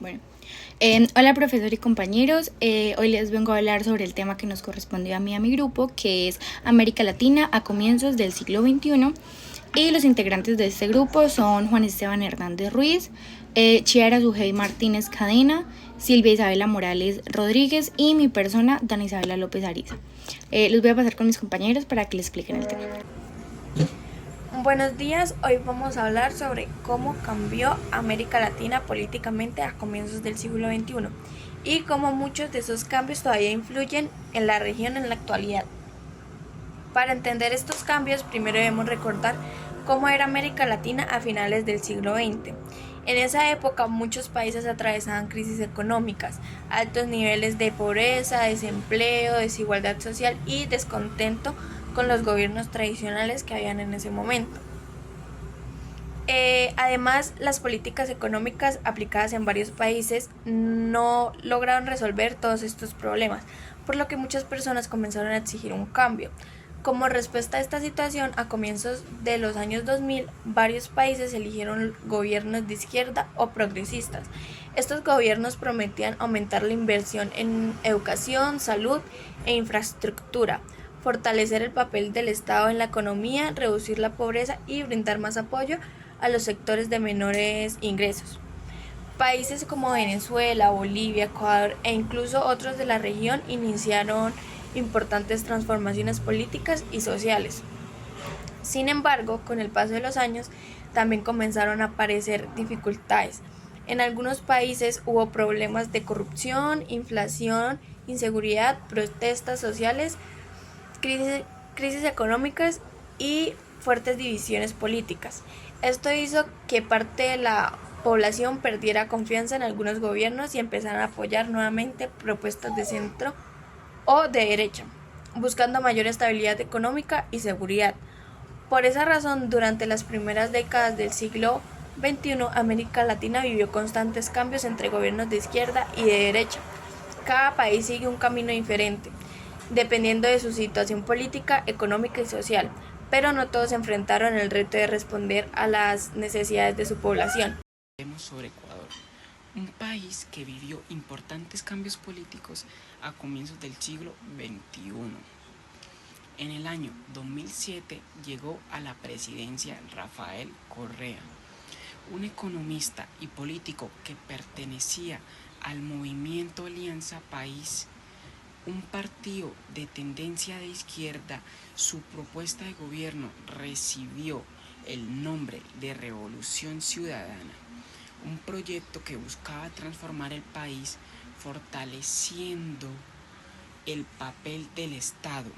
Bueno, hola profesor y compañeros, hoy les vengo a hablar sobre el tema que nos correspondió a mí y a mi grupo, que es América Latina a comienzos del siglo XXI. Y los integrantes de este grupo son Juan Esteban Hernández Ruiz, Chiara Sujei Martínez Cadena, Silvia Isabela Morales Rodríguez y mi persona, Dana Isabela López Ariza. Los voy a pasar con mis compañeros para que les expliquen el tema. Buenos días, hoy vamos a hablar sobre cómo cambió América Latina políticamente a comienzos del siglo XXI y cómo muchos de esos cambios todavía influyen en la región en la actualidad. Para entender estos cambios, primero debemos recordar cómo era América Latina a finales del siglo XX. En esa época muchos países atravesaban crisis económicas, altos niveles de pobreza, desempleo, desigualdad social y descontento con los gobiernos tradicionales que habían en ese momento. Además, las políticas económicas aplicadas en varios países no lograron resolver todos estos problemas, por lo que muchas personas comenzaron a exigir un cambio. Como respuesta a esta situación, a comienzos de los años 2000, varios países eligieron gobiernos de izquierda o progresistas. Estos gobiernos prometían aumentar la inversión en educación, salud e infraestructura, fortalecer el papel del Estado en la economía, reducir la pobreza y brindar más apoyo a los sectores de menores ingresos. Países como Venezuela, Bolivia, Ecuador e incluso otros de la región iniciaron importantes transformaciones políticas y sociales. Sin embargo, con el paso de los años, también comenzaron a aparecer dificultades. En algunos países hubo problemas de corrupción, inflación, inseguridad, protestas sociales, crisis económicas y fuertes divisiones políticas. Esto hizo que parte de la población perdiera confianza en algunos gobiernos y empezaran a apoyar nuevamente propuestas de centro o de derecha, buscando mayor estabilidad económica y seguridad. Por esa razón, durante las primeras décadas del siglo XXI, América Latina vivió constantes cambios entre gobiernos de izquierda y de derecha. Cada país sigue un camino diferente, dependiendo de su situación política, económica y social, pero no todos se enfrentaron el reto de responder a las necesidades de su población. Sobre Ecuador, un país que vivió importantes cambios políticos a comienzos del siglo XXI. En el año 2007 llegó a la presidencia Rafael Correa, un economista y político que pertenecía al movimiento Alianza País, un partido de tendencia de izquierda. Su propuesta de gobierno recibió el nombre de Revolución Ciudadana, un proyecto que buscaba transformar el país fortaleciendo el papel del Estado,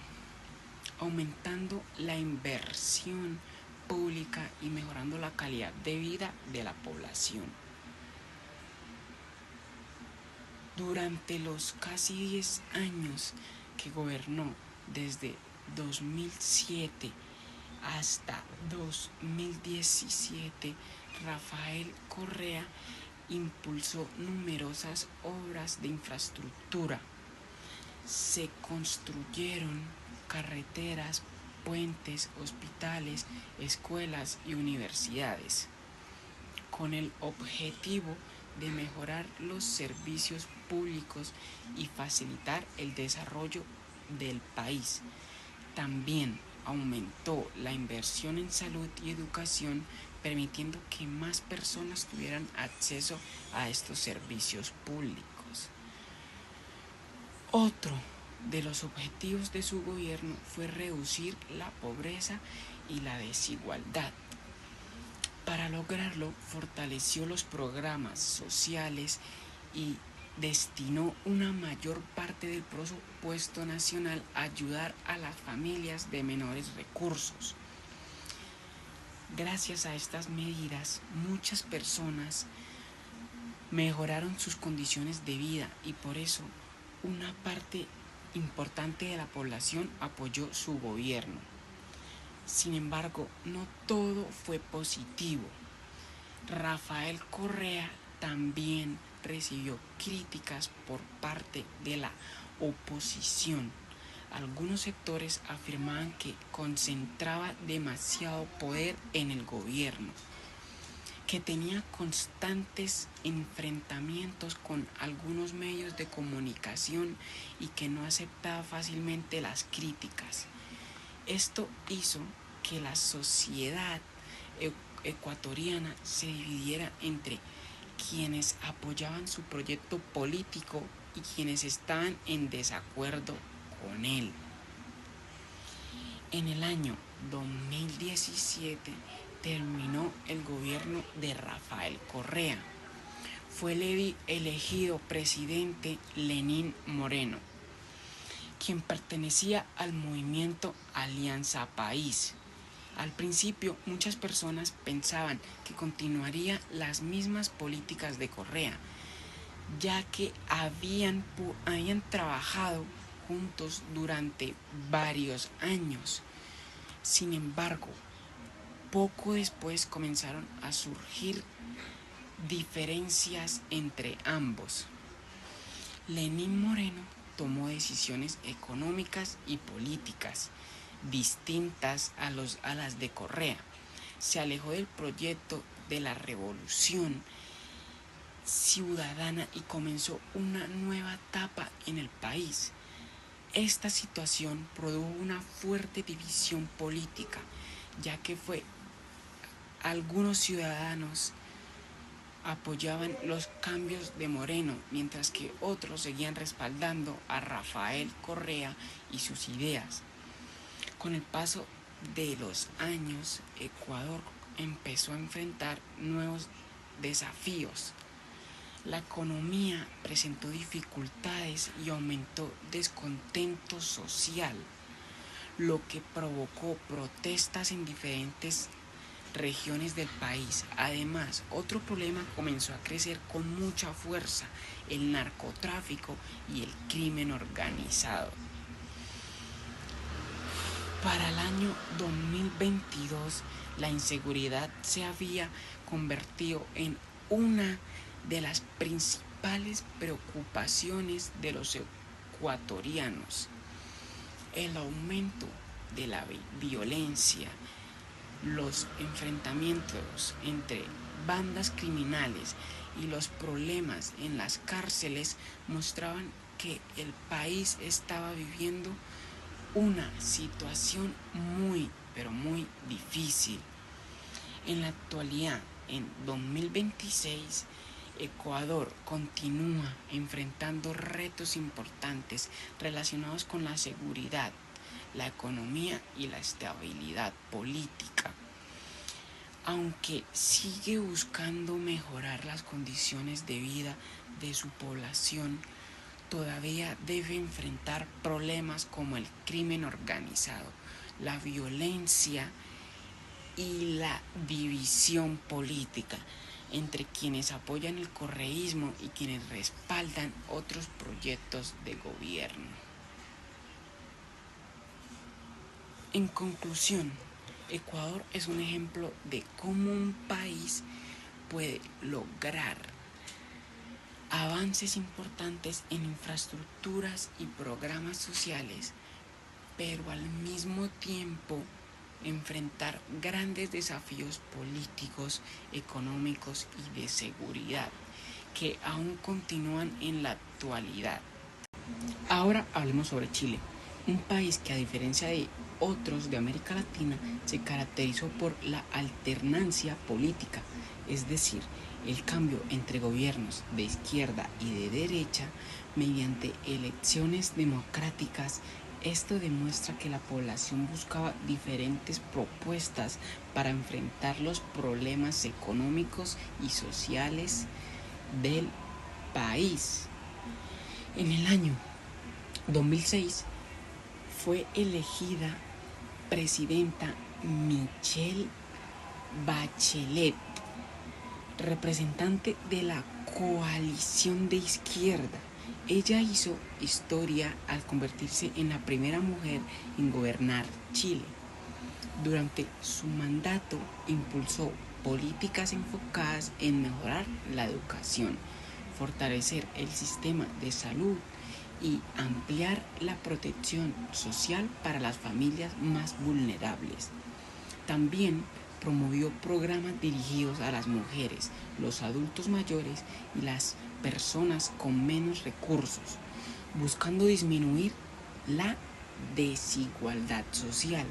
aumentando la inversión pública y mejorando la calidad de vida de la población. Durante los casi 10 años que gobernó, desde 2007 hasta 2017, Rafael Correa impulsó numerosas obras de infraestructura. Se construyeron carreteras, puentes, hospitales, escuelas y universidades, con el objetivo de mejorar los servicios públicos y facilitar el desarrollo del país. También aumentó la inversión en salud y educación, permitiendo que más personas tuvieran acceso a estos servicios públicos. Otro de los objetivos de su gobierno fue reducir la pobreza y la desigualdad. Para lograrlo, fortaleció los programas sociales y destinó una mayor parte del presupuesto nacional a ayudar a las familias de menores recursos. Gracias a estas medidas, muchas personas mejoraron sus condiciones de vida y por eso una parte importante de la población apoyó su gobierno. Sin embargo, no todo fue positivo. Rafael Correa también recibió críticas por parte de la oposición. Algunos sectores afirmaban que concentraba demasiado poder en el gobierno. que tenía constantes enfrentamientos con algunos medios de comunicación y que no aceptaba fácilmente las críticas. Esto hizo que la sociedad ecuatoriana se dividiera entre quienes apoyaban su proyecto político y quienes estaban en desacuerdo con él. En el año 2017 terminó el gobierno de Rafael Correa. Fue elegido presidente Lenín Moreno, quien pertenecía al movimiento Alianza País. Al principio, muchas personas pensaban que continuaría las mismas políticas de Correa, ya que habían trabajado juntos durante varios años. Sin embargo, poco después comenzaron a surgir diferencias entre ambos. Lenín Moreno tomó decisiones económicas y políticas distintas a las de Correa. Se alejó del proyecto de la revolución ciudadana y comenzó una nueva etapa en el país. Esta situación produjo una fuerte división política, ya que algunos ciudadanos apoyaban los cambios de Moreno, mientras que otros seguían respaldando a Rafael Correa y sus ideas. Con el paso de los años, Ecuador empezó a enfrentar nuevos desafíos. La economía presentó dificultades y aumentó descontento social, lo que provocó protestas en diferentes regiones del país. Además, otro problema comenzó a crecer con mucha fuerza: el narcotráfico y el crimen organizado. Para el año 2022, la inseguridad se había convertido en una de las principales preocupaciones de los ecuatorianos. El aumento de la violencia, los enfrentamientos entre bandas criminales y los problemas en las cárceles mostraban que el país estaba viviendo una situación muy, pero muy difícil. En la actualidad, en 2026, Ecuador continúa enfrentando retos importantes relacionados con la seguridad, la economía y la estabilidad política. Aunque sigue buscando mejorar las condiciones de vida de su población, todavía debe enfrentar problemas como el crimen organizado, la violencia y la división política entre quienes apoyan el correísmo y quienes respaldan otros proyectos de gobierno. En conclusión, Ecuador es un ejemplo de cómo un país puede lograr avances importantes en infraestructuras y programas sociales, pero al mismo tiempo enfrentar grandes desafíos políticos, económicos y de seguridad que aún continúan en la actualidad. Ahora hablemos sobre Chile, un país que, a diferencia de otros de América Latina, se caracterizó por la alternancia política, es decir, el cambio entre gobiernos de izquierda y de derecha mediante elecciones democráticas. Esto demuestra que la población buscaba diferentes propuestas para enfrentar los problemas económicos y sociales del país. En el año 2006 fue elegida presidenta Michelle Bachelet, representante de la coalición de izquierda. Ella hizo historia al convertirse en la primera mujer en gobernar Chile. Durante su mandato impulsó políticas enfocadas en mejorar la educación, fortalecer el sistema de salud y ampliar la protección social para las familias más vulnerables. También promovió programas dirigidos a las mujeres, los adultos mayores y las personas con menos recursos, buscando disminuir la desigualdad social.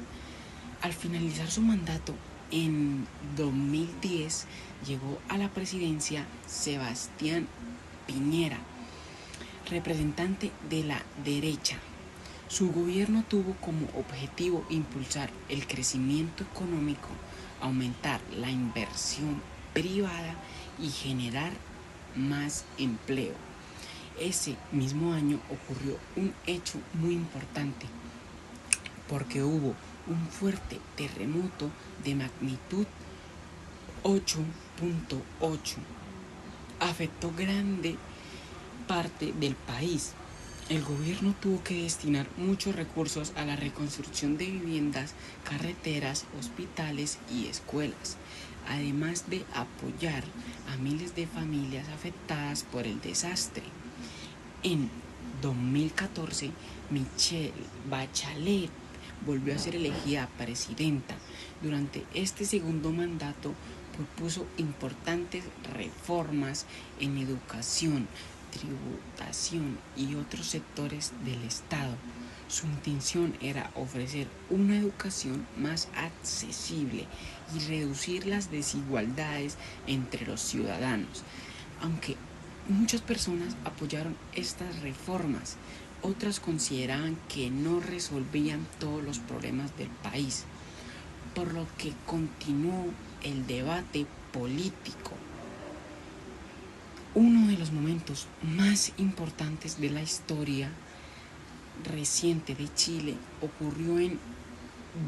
Al finalizar su mandato, en 2010 llegó a la presidencia Sebastián Piñera, representante de la derecha. Su gobierno tuvo como objetivo impulsar el crecimiento económico, aumentar la inversión privada y generar más empleo. Ese mismo año ocurrió un hecho muy importante, porque hubo un fuerte terremoto de magnitud 8.8. Afectó grande parte del país. El gobierno tuvo que destinar muchos recursos a la reconstrucción de viviendas, carreteras, hospitales y escuelas, además de apoyar a miles de familias afectadas por el desastre. En 2014, Michelle Bachelet volvió a ser elegida presidenta. Durante este segundo mandato propuso importantes reformas en educación, tributación y otros sectores del Estado. Su intención era ofrecer una educación más accesible y reducir las desigualdades entre los ciudadanos. Aunque muchas personas apoyaron estas reformas, otras consideraban que no resolvían todos los problemas del país, por lo que continuó el debate político. Uno de los momentos más importantes de la historia reciente de Chile ocurrió en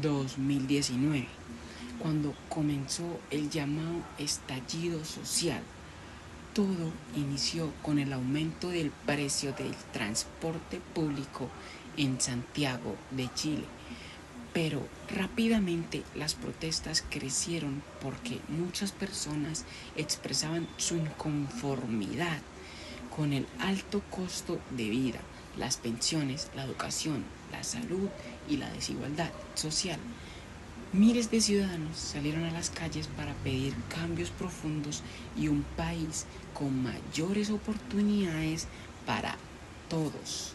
2019, cuando comenzó el llamado estallido social. Todo inició con el aumento del precio del transporte público en Santiago de Chile, pero rápidamente las protestas crecieron porque muchas personas expresaban su inconformidad con el alto costo de vida, las pensiones, la educación, la salud y la desigualdad social. Miles de ciudadanos salieron a las calles para pedir cambios profundos y un país con mayores oportunidades para todos.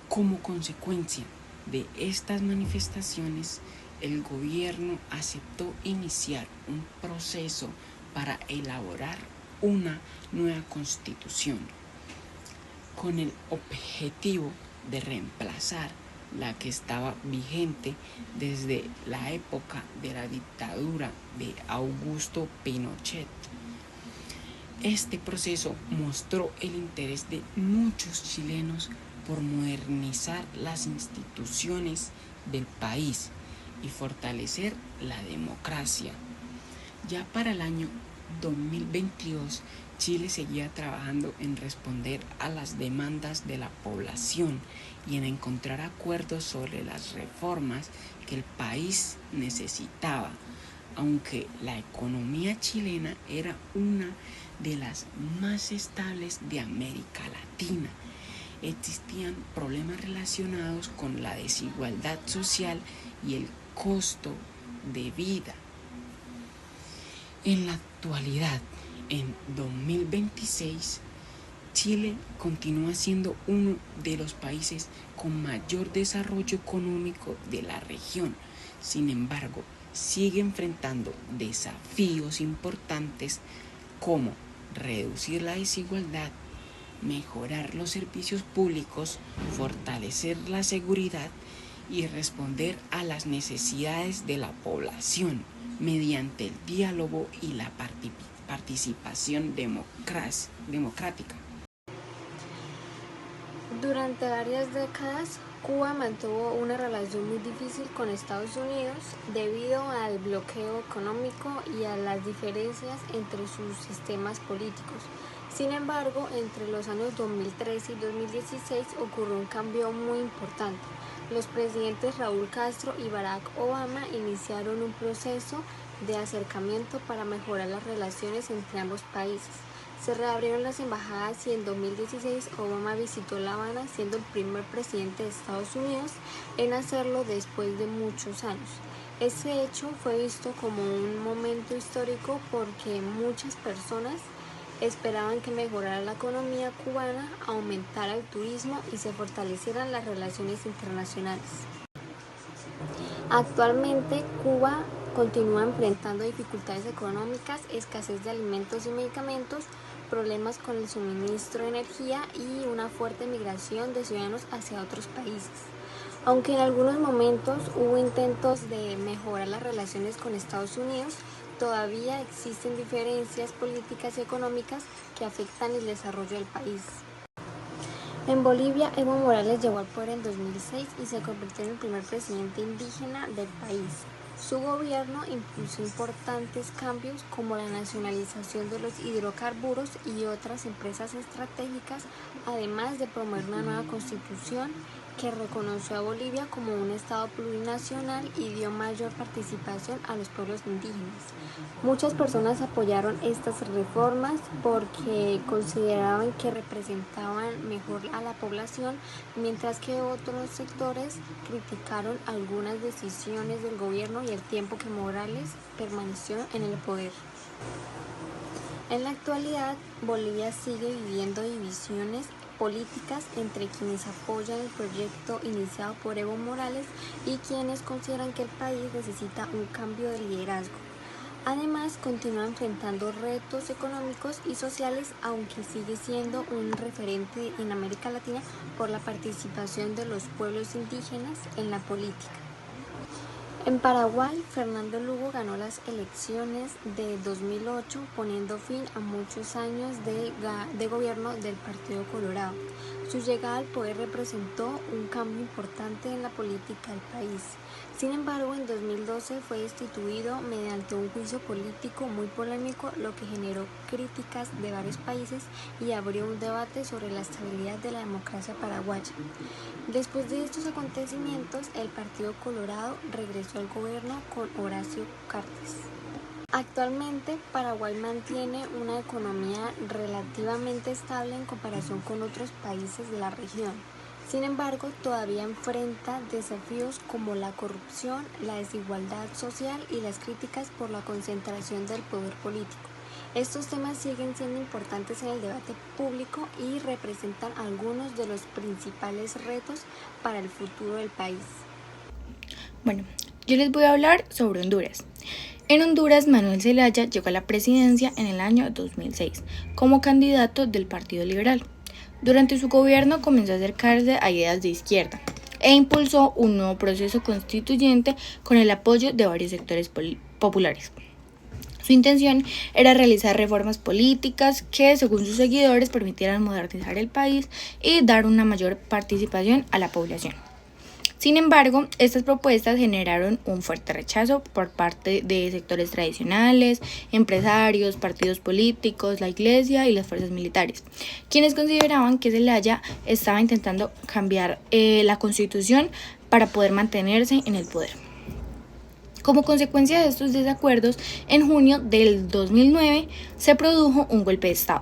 Como consecuencia de estas manifestaciones, el gobierno aceptó iniciar un proceso para elaborar una nueva constitución, con el objetivo de reemplazar la que estaba vigente desde la época de la dictadura de Augusto Pinochet. Este proceso mostró el interés de muchos chilenos por modernizar las instituciones del país y fortalecer la democracia. Ya para el año 2022, Chile seguía trabajando en responder a las demandas de la población y en encontrar acuerdos sobre las reformas que el país necesitaba. Aunque la economía chilena era una de las más estables de América Latina, existían problemas relacionados con la desigualdad social y el costo de vida. En la actualidad, en 2026, Chile continúa siendo uno de los países con mayor desarrollo económico de la región. Sin embargo, sigue enfrentando desafíos importantes como reducir la desigualdad, mejorar los servicios públicos, fortalecer la seguridad y responder a las necesidades de la población mediante el diálogo y la participación democrática. Durante varias décadas, Cuba mantuvo una relación muy difícil con Estados Unidos debido al bloqueo económico y a las diferencias entre sus sistemas políticos. Sin embargo, entre los años 2013 y 2016 ocurrió un cambio muy importante. Los presidentes Raúl Castro y Barack Obama iniciaron un proceso de acercamiento para mejorar las relaciones entre ambos países. Se reabrieron las embajadas y en 2016 Obama visitó La Habana, siendo el primer presidente de Estados Unidos en hacerlo después de muchos años. Este hecho fue visto como un momento histórico porque muchas personas esperaban que mejorara la economía cubana, aumentara el turismo y se fortalecieran las relaciones internacionales. Actualmente, Cuba continúa enfrentando dificultades económicas, escasez de alimentos y medicamentos, problemas con el suministro de energía y una fuerte migración de ciudadanos hacia otros países. Aunque en algunos momentos hubo intentos de mejorar las relaciones con Estados Unidos, todavía existen diferencias políticas y económicas que afectan el desarrollo del país. En Bolivia, Evo Morales llegó al poder en 2006 y se convirtió en el primer presidente indígena del país. Su gobierno impulsó importantes cambios como la nacionalización de los hidrocarburos y otras empresas estratégicas, además de promover una nueva constitución que reconoció a Bolivia como un estado plurinacional y dio mayor participación a los pueblos indígenas. Muchas personas apoyaron estas reformas porque consideraban que representaban mejor a la población, mientras que otros sectores criticaron algunas decisiones del gobierno y el tiempo que Morales permaneció en el poder. En la actualidad, Bolivia sigue viviendo divisiones políticas entre quienes apoyan el proyecto iniciado por Evo Morales y quienes consideran que el país necesita un cambio de liderazgo. Además, continúa enfrentando retos económicos y sociales, aunque sigue siendo un referente en América Latina por la participación de los pueblos indígenas en la política. En Paraguay, Fernando Lugo ganó las elecciones de 2008, poniendo fin a muchos años de gobierno del Partido Colorado. Su llegada al poder representó un cambio importante en la política del país. Sin embargo, en 2012 fue destituido mediante un juicio político muy polémico, lo que generó críticas de varios países y abrió un debate sobre la estabilidad de la democracia paraguaya. Después de estos acontecimientos, el Partido Colorado regresó al gobierno con Horacio Cartes. Actualmente, Paraguay mantiene una economía relativamente estable en comparación con otros países de la región. Sin embargo, todavía enfrenta desafíos como la corrupción, la desigualdad social y las críticas por la concentración del poder político. Estos temas siguen siendo importantes en el debate público y representan algunos de los principales retos para el futuro del país. Bueno, yo les voy a hablar sobre Honduras. En Honduras, Manuel Zelaya llegó a la presidencia en el año 2006 como candidato del Partido Liberal. Durante su gobierno comenzó a acercarse a ideas de izquierda e impulsó un nuevo proceso constituyente con el apoyo de varios sectores populares. Su intención era realizar reformas políticas que, según sus seguidores, permitieran modernizar el país y dar una mayor participación a la población. Sin embargo, estas propuestas generaron un fuerte rechazo por parte de sectores tradicionales, empresarios, partidos políticos, la iglesia y las fuerzas militares, quienes consideraban que Zelaya estaba intentando cambiar la constitución para poder mantenerse en el poder. Como consecuencia de estos desacuerdos, en junio del 2009 se produjo un golpe de Estado.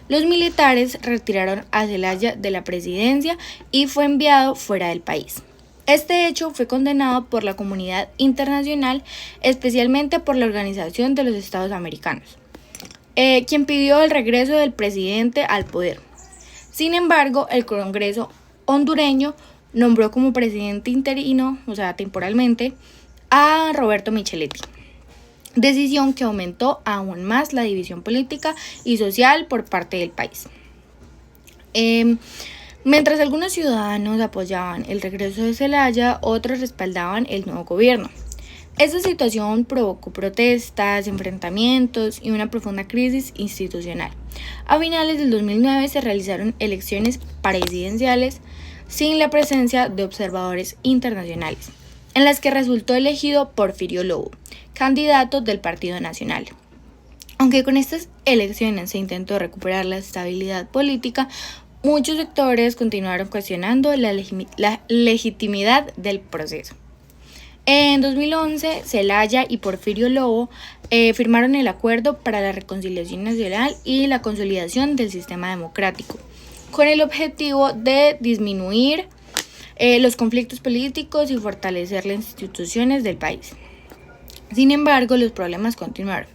Los militares retiraron a Zelaya de la presidencia y fue enviado fuera del país. Este hecho fue condenado por la comunidad internacional, especialmente por la Organización de los Estados Americanos, quien pidió el regreso del presidente al poder. Sin embargo, el Congreso hondureño nombró como presidente interino, o sea, temporalmente, a Roberto Micheletti, decisión que aumentó aún más la división política y social por parte del país. Mientras algunos ciudadanos apoyaban el regreso de Zelaya, otros respaldaban el nuevo gobierno. Esta situación provocó protestas, enfrentamientos y una profunda crisis institucional. A finales del 2009 se realizaron elecciones presidenciales sin la presencia de observadores internacionales, en las que resultó elegido Porfirio Lobo, candidato del Partido Nacional. Aunque con estas elecciones se intentó recuperar la estabilidad política, muchos sectores continuaron cuestionando la legitimidad del proceso. En 2011, Zelaya y Porfirio Lobo firmaron el Acuerdo para la Reconciliación Nacional y la Consolidación del Sistema Democrático, con el objetivo de disminuir los conflictos políticos y fortalecer las instituciones del país. Sin embargo, los problemas continuaron.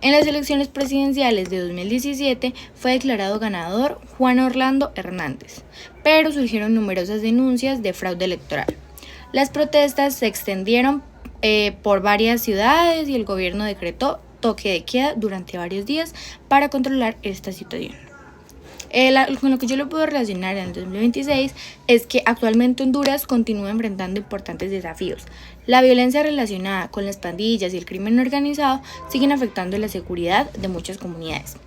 En las elecciones presidenciales de 2017 fue declarado ganador Juan Orlando Hernández, pero surgieron numerosas denuncias de fraude electoral. Las protestas se extendieron por varias ciudades y el gobierno decretó toque de queda durante varios días para controlar esta situación. Con lo que yo lo puedo relacionar en el 2026 es que actualmente Honduras continúa enfrentando importantes desafíos. La violencia relacionada con las pandillas y el crimen organizado siguen afectando la seguridad de muchas comunidades.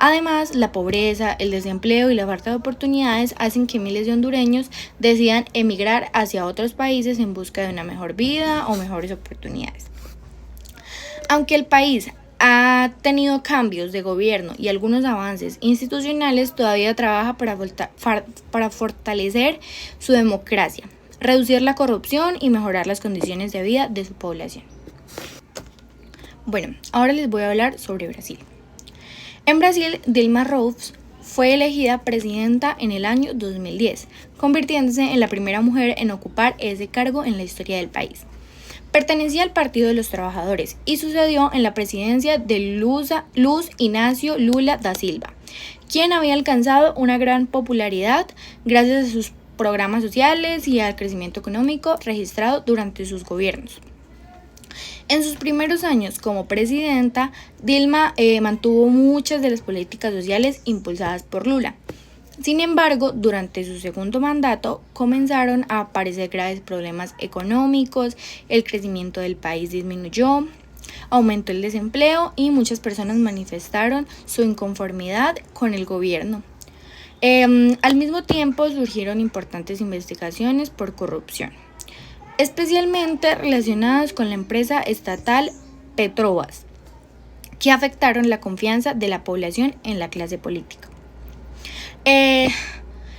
Además, la pobreza, el desempleo y la falta de oportunidades hacen que miles de hondureños decidan emigrar hacia otros países en busca de una mejor vida o mejores oportunidades. Aunque el país ha tenido cambios de gobierno y algunos avances institucionales, todavía trabaja para fortalecer su democracia, reducir la corrupción y mejorar las condiciones de vida de su población. Bueno, ahora les voy a hablar sobre Brasil. En Brasil, Dilma Rousseff fue elegida presidenta en el año 2010, convirtiéndose en la primera mujer en ocupar ese cargo en la historia del país. Pertenecía al Partido de los Trabajadores y sucedió en la presidencia de Luiz Inácio Lula da Silva, quien había alcanzado una gran popularidad gracias a sus programas sociales y al crecimiento económico registrado durante sus gobiernos. En sus primeros años como presidenta, Dilma mantuvo muchas de las políticas sociales impulsadas por Lula. Sin embargo, durante su segundo mandato comenzaron a aparecer graves problemas económicos, el crecimiento del país disminuyó, aumentó el desempleo y muchas personas manifestaron su inconformidad con el gobierno. Al mismo tiempo surgieron importantes investigaciones por corrupción, especialmente relacionadas con la empresa estatal Petrobras, que afectaron la confianza de la población en la clase política.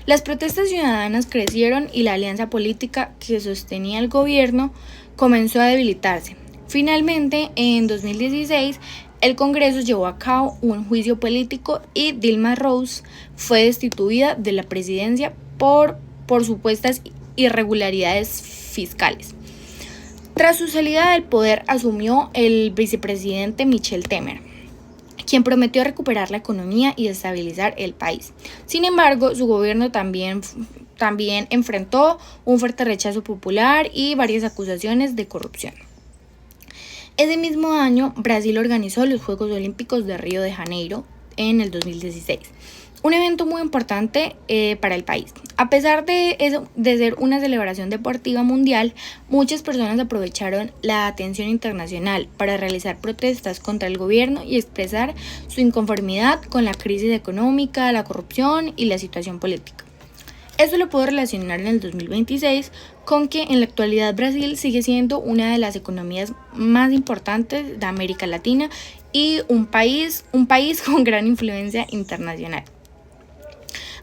Las protestas ciudadanas crecieron y la alianza política que sostenía el gobierno comenzó a debilitarse. Finalmente, en 2016, el Congreso llevó a cabo un juicio político y Dilma Rousseff fue destituida de la presidencia por supuestas irregularidades fiscales. Tras su salida del poder asumió el vicepresidente Michel Temer, quien prometió recuperar la economía y estabilizar el país. Sin embargo, su gobierno también enfrentó un fuerte rechazo popular y varias acusaciones de corrupción. Ese mismo año, Brasil organizó los Juegos Olímpicos de Río de Janeiro en el 2016. Un evento muy importante para el país. A pesar de ser una celebración deportiva mundial, muchas personas aprovecharon la atención internacional para realizar protestas contra el gobierno y expresar su inconformidad con la crisis económica, la corrupción y la situación política. Esto lo puedo relacionar en el 2026 con que en la actualidad Brasil sigue siendo una de las economías más importantes de América Latina y un país con gran influencia internacional.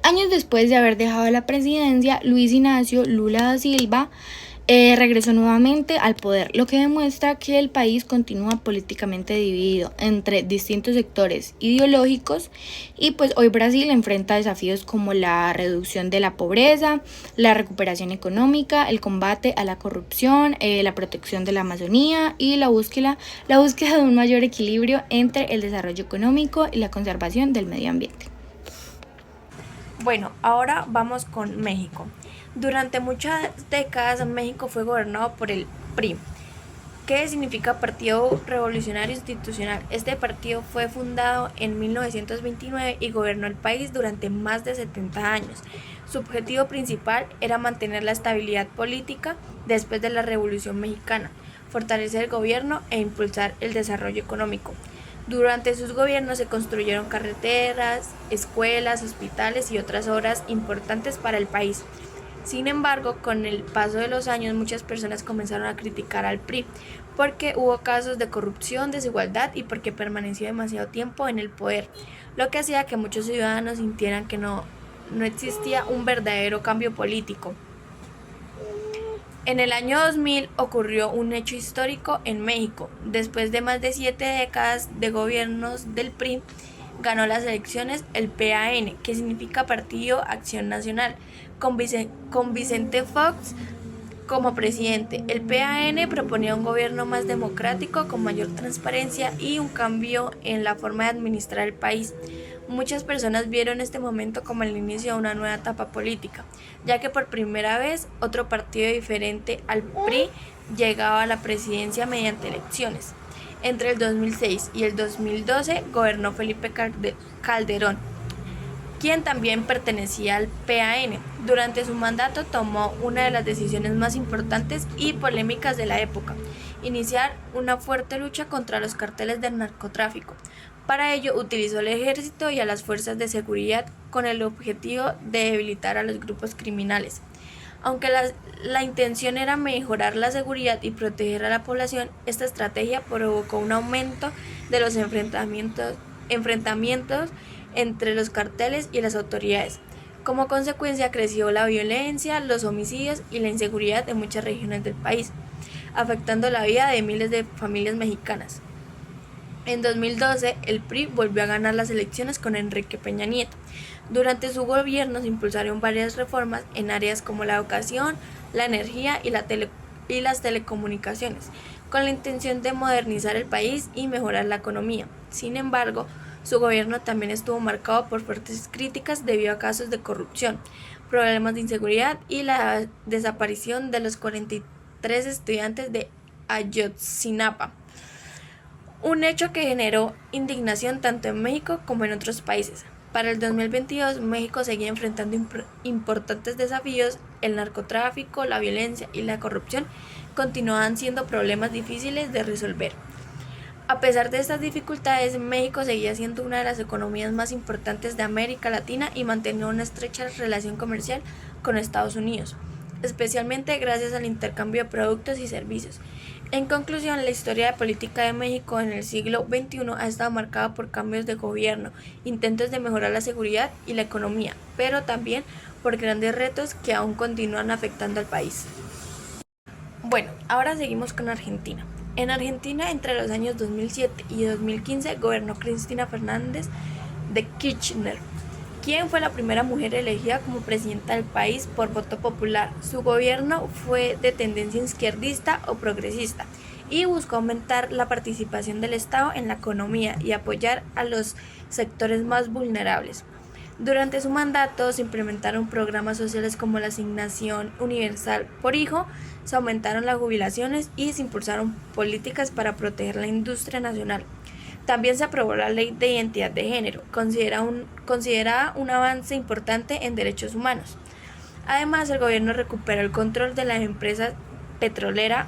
Años después de haber dejado la presidencia, Luiz Inácio Lula da Silva regresó nuevamente al poder, lo que demuestra que el país continúa políticamente dividido entre distintos sectores ideológicos y pues hoy Brasil enfrenta desafíos como la reducción de la pobreza, la recuperación económica, el combate a la corrupción, la protección de la Amazonía y la búsqueda de un mayor equilibrio entre el desarrollo económico y la conservación del medio ambiente. Bueno, ahora vamos con México. Durante muchas décadas México fue gobernado por el PRI, que significa Partido Revolucionario Institucional. Este partido fue fundado en 1929 y gobernó el país durante más de 70 años. Su objetivo principal era mantener la estabilidad política después de la Revolución Mexicana, fortalecer el gobierno e impulsar el desarrollo económico. Durante sus gobiernos se construyeron carreteras, escuelas, hospitales y otras obras importantes para el país. Sin embargo, con el paso de los años, muchas personas comenzaron a criticar al PRI porque hubo casos de corrupción, desigualdad y porque permaneció demasiado tiempo en el poder, lo que hacía que muchos ciudadanos sintieran que no existía un verdadero cambio político. En el año 2000 ocurrió un hecho histórico en México. Después de más de 7 décadas de gobiernos del PRI, ganó las elecciones el PAN, que significa Partido Acción Nacional, con Vicente Fox como presidente. El PAN proponía un gobierno más democrático, con mayor transparencia y un cambio en la forma de administrar el país. Muchas personas vieron este momento como el inicio de una nueva etapa política, ya que por primera vez otro partido diferente al PRI llegaba a la presidencia mediante elecciones. Entre el 2006 y el 2012 gobernó Felipe Calderón, quien también pertenecía al PAN. Durante su mandato tomó una de las decisiones más importantes y polémicas de la época: iniciar una fuerte lucha contra los carteles del narcotráfico. Para ello utilizó el ejército y a las fuerzas de seguridad con el objetivo de debilitar a los grupos criminales. Aunque la intención era mejorar la seguridad y proteger a la población, esta estrategia provocó un aumento de los enfrentamientos entre los carteles y las autoridades. Como consecuencia, creció la violencia, los homicidios y la inseguridad en muchas regiones del país, afectando la vida de miles de familias mexicanas. En 2012, el PRI volvió a ganar las elecciones con Enrique Peña Nieto. Durante su gobierno se impulsaron varias reformas en áreas como la educación, la energía y las telecomunicaciones, con la intención de modernizar el país y mejorar la economía. Sin embargo, su gobierno también estuvo marcado por fuertes críticas debido a casos de corrupción, problemas de inseguridad y la desaparición de los 43 estudiantes de Ayotzinapa. Un hecho que generó indignación tanto en México como en otros países. Para el 2022, México seguía enfrentando importantes desafíos. El narcotráfico, la violencia y la corrupción continuaban siendo problemas difíciles de resolver. A pesar de estas dificultades, México seguía siendo una de las economías más importantes de América Latina y mantenía una estrecha relación comercial con Estados Unidos, especialmente gracias al intercambio de productos y servicios. En conclusión, la historia política de México en el siglo XXI ha estado marcada por cambios de gobierno, intentos de mejorar la seguridad y la economía, pero también por grandes retos que aún continúan afectando al país. Bueno, ahora seguimos con Argentina. En Argentina, entre los años 2007 y 2015, gobernó Cristina Fernández de Kirchner, quien fue la primera mujer elegida como presidenta del país por voto popular. Su gobierno fue de tendencia izquierdista o progresista y buscó aumentar la participación del Estado en la economía y apoyar a los sectores más vulnerables. Durante su mandato se implementaron programas sociales como la asignación universal por hijo, se aumentaron las jubilaciones y se impulsaron políticas para proteger la industria nacional. También se aprobó la Ley de Identidad de Género, considerada un avance importante en derechos humanos. Además, el gobierno recuperó el control de la empresa petrolera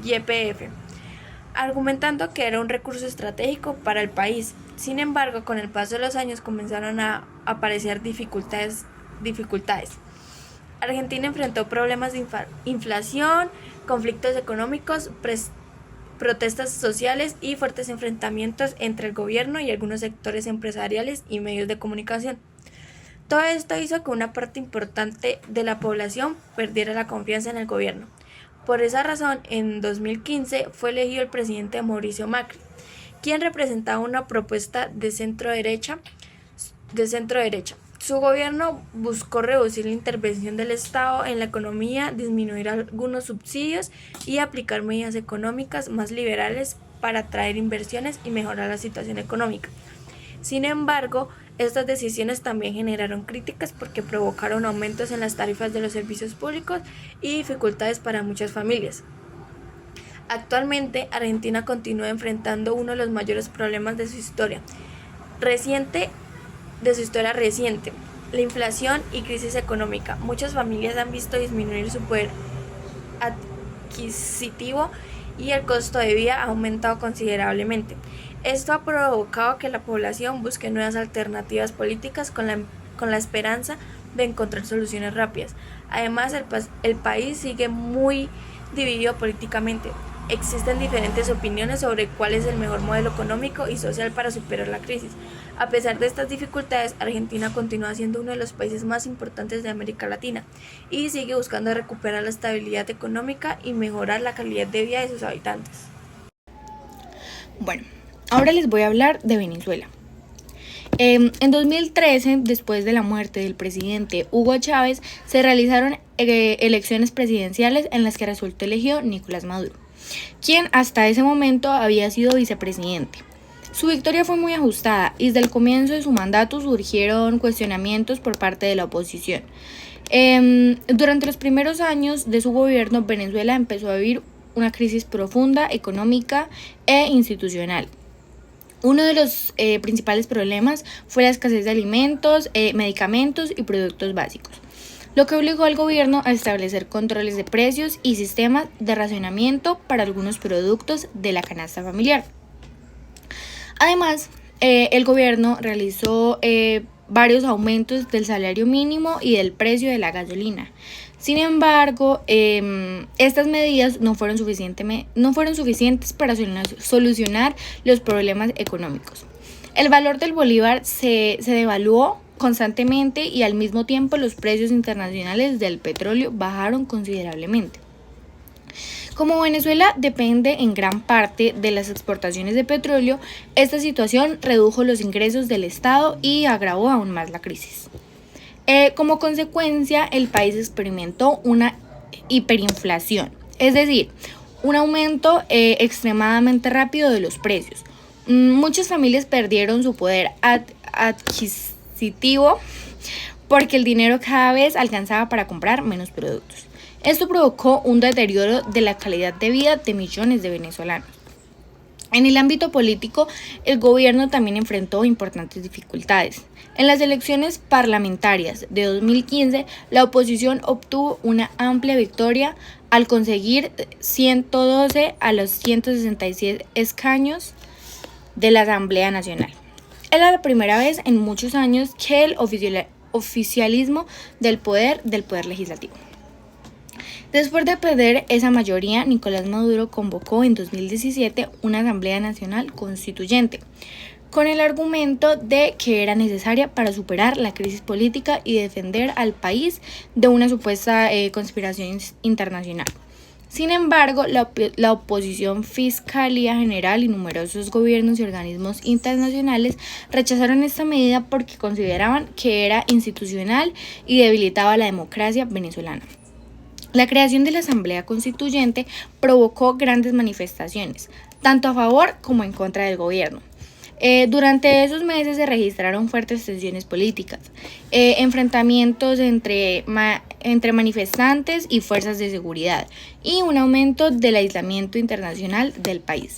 YPF, argumentando que era un recurso estratégico para el país. Sin embargo, con el paso de los años comenzaron a aparecer dificultades. Argentina enfrentó problemas de inflación, conflictos económicos, protestas sociales y fuertes enfrentamientos entre el gobierno y algunos sectores empresariales y medios de comunicación. Todo esto hizo que una parte importante de la población perdiera la confianza en el gobierno. Por esa razón, en 2015 fue elegido el presidente Mauricio Macri, quien representaba una propuesta de centro derecha. Su gobierno buscó reducir la intervención del Estado en la economía, disminuir algunos subsidios y aplicar medidas económicas más liberales para atraer inversiones y mejorar la situación económica. Sin embargo, estas decisiones también generaron críticas porque provocaron aumentos en las tarifas de los servicios públicos y dificultades para muchas familias. Actualmente, Argentina continúa enfrentando uno de los mayores problemas de su historia reciente, la inflación y crisis económica. Muchas familias han visto disminuir su poder adquisitivo y el costo de vida ha aumentado considerablemente. Esto ha provocado que la población busque nuevas alternativas políticas con la esperanza de encontrar soluciones rápidas. Además, el país sigue muy dividido políticamente. existen diferentes opiniones sobre cuál es el mejor modelo económico y social para superar la crisis. A pesar de estas dificultades, Argentina continúa siendo uno de los países más importantes de América Latina y sigue buscando recuperar la estabilidad económica y mejorar la calidad de vida de sus habitantes. Bueno, ahora les voy a hablar de Venezuela. En 2013, después de la muerte del presidente Hugo Chávez, se realizaron elecciones presidenciales en las que resultó elegido Nicolás Maduro, quien hasta ese momento había sido vicepresidente. Su victoria fue muy ajustada y desde el comienzo de su mandato surgieron cuestionamientos por parte de la oposición. Durante los primeros años de su gobierno, Venezuela empezó a vivir una crisis profunda, económica e institucional. Uno de los principales problemas fue la escasez de alimentos, medicamentos y productos básicos, lo que obligó al gobierno a establecer controles de precios y sistemas de racionamiento para algunos productos de la canasta familiar. Además, el gobierno realizó varios aumentos del salario mínimo y del precio de la gasolina. Sin embargo, estas medidas no fueron suficientes para solucionar los problemas económicos. El valor del bolívar se devaluó constantemente y al mismo tiempo los precios internacionales del petróleo bajaron considerablemente. Como Venezuela depende en gran parte de las exportaciones de petróleo, esta situación redujo los ingresos del Estado y agravó aún más la crisis. Como consecuencia, el país experimentó una hiperinflación, es decir, un aumento extremadamente rápido de los precios. Muchas familias perdieron su poder adquisitivo porque el dinero cada vez alcanzaba para comprar menos productos. Esto provocó un deterioro de la calidad de vida de millones de venezolanos. En el ámbito político, el gobierno también enfrentó importantes dificultades. En las elecciones parlamentarias de 2015, la oposición obtuvo una amplia victoria al conseguir 112 a los 166 escaños de la Asamblea Nacional. Era la primera vez en muchos años que el oficialismo del poder legislativo. Después de perder esa mayoría, Nicolás Maduro convocó en 2017 una Asamblea Nacional Constituyente, con el argumento de que era necesaria para superar la crisis política y defender al país de una supuesta conspiración internacional. Sin embargo, la oposición, Fiscalía General y numerosos gobiernos y organismos internacionales rechazaron esta medida porque consideraban que era institucional y debilitaba la democracia venezolana. La creación de la Asamblea Constituyente provocó grandes manifestaciones, tanto a favor como en contra del gobierno. Durante esos meses se registraron fuertes tensiones políticas, enfrentamientos entre manifestantes y fuerzas de seguridad y un aumento del aislamiento internacional del país.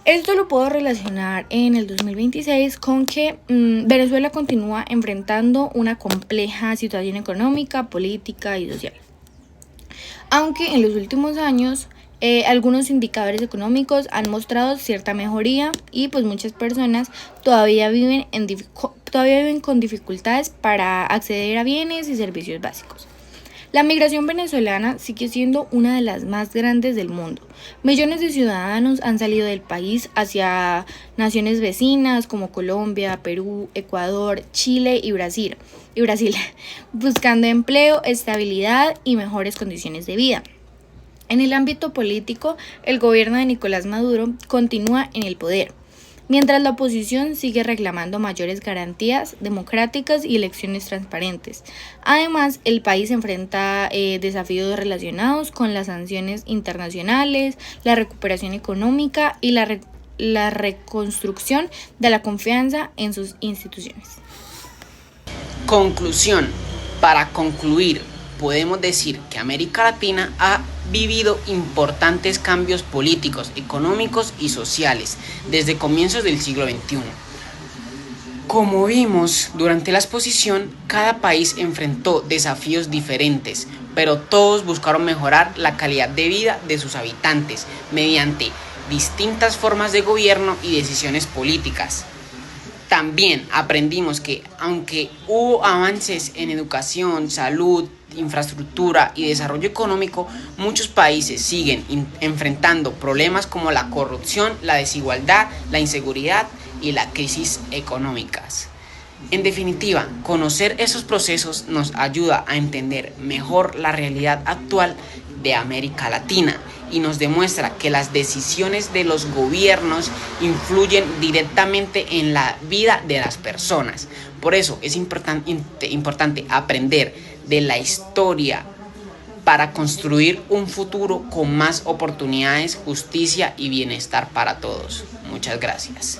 Esto lo puedo relacionar en el 2026 con que Venezuela continúa enfrentando una compleja situación económica, política y social. Aunque en los últimos años algunos indicadores económicos han mostrado cierta mejoría y pues muchas personas todavía viven con dificultades para acceder a bienes y servicios básicos. La migración venezolana sigue siendo una de las más grandes del mundo. Millones de ciudadanos han salido del país hacia naciones vecinas como Colombia, Perú, Ecuador, Chile y Brasil, buscando empleo, estabilidad y mejores condiciones de vida. En el ámbito político, el gobierno de Nicolás Maduro continúa en el poder, mientras la oposición sigue reclamando mayores garantías democráticas y elecciones transparentes. Además, el país enfrenta desafíos relacionados con las sanciones internacionales, la recuperación económica y la reconstrucción de la confianza en sus instituciones. Conclusión. Para concluir, podemos decir que América Latina ha vivido importantes cambios políticos, económicos y sociales desde comienzos del siglo XXI. Como vimos durante la exposición, cada país enfrentó desafíos diferentes, pero todos buscaron mejorar la calidad de vida de sus habitantes mediante distintas formas de gobierno y decisiones políticas. También aprendimos que, aunque hubo avances en educación, salud, infraestructura y desarrollo económico, muchos países siguen enfrentando problemas como la corrupción, la desigualdad, la inseguridad y la crisis económicas. En definitiva, conocer esos procesos nos ayuda a entender mejor la realidad actual de América Latina y nos demuestra que las decisiones de los gobiernos influyen directamente en la vida de las personas. Por eso es importante aprender de la historia para construir un futuro con más oportunidades, justicia y bienestar para todos. Muchas gracias.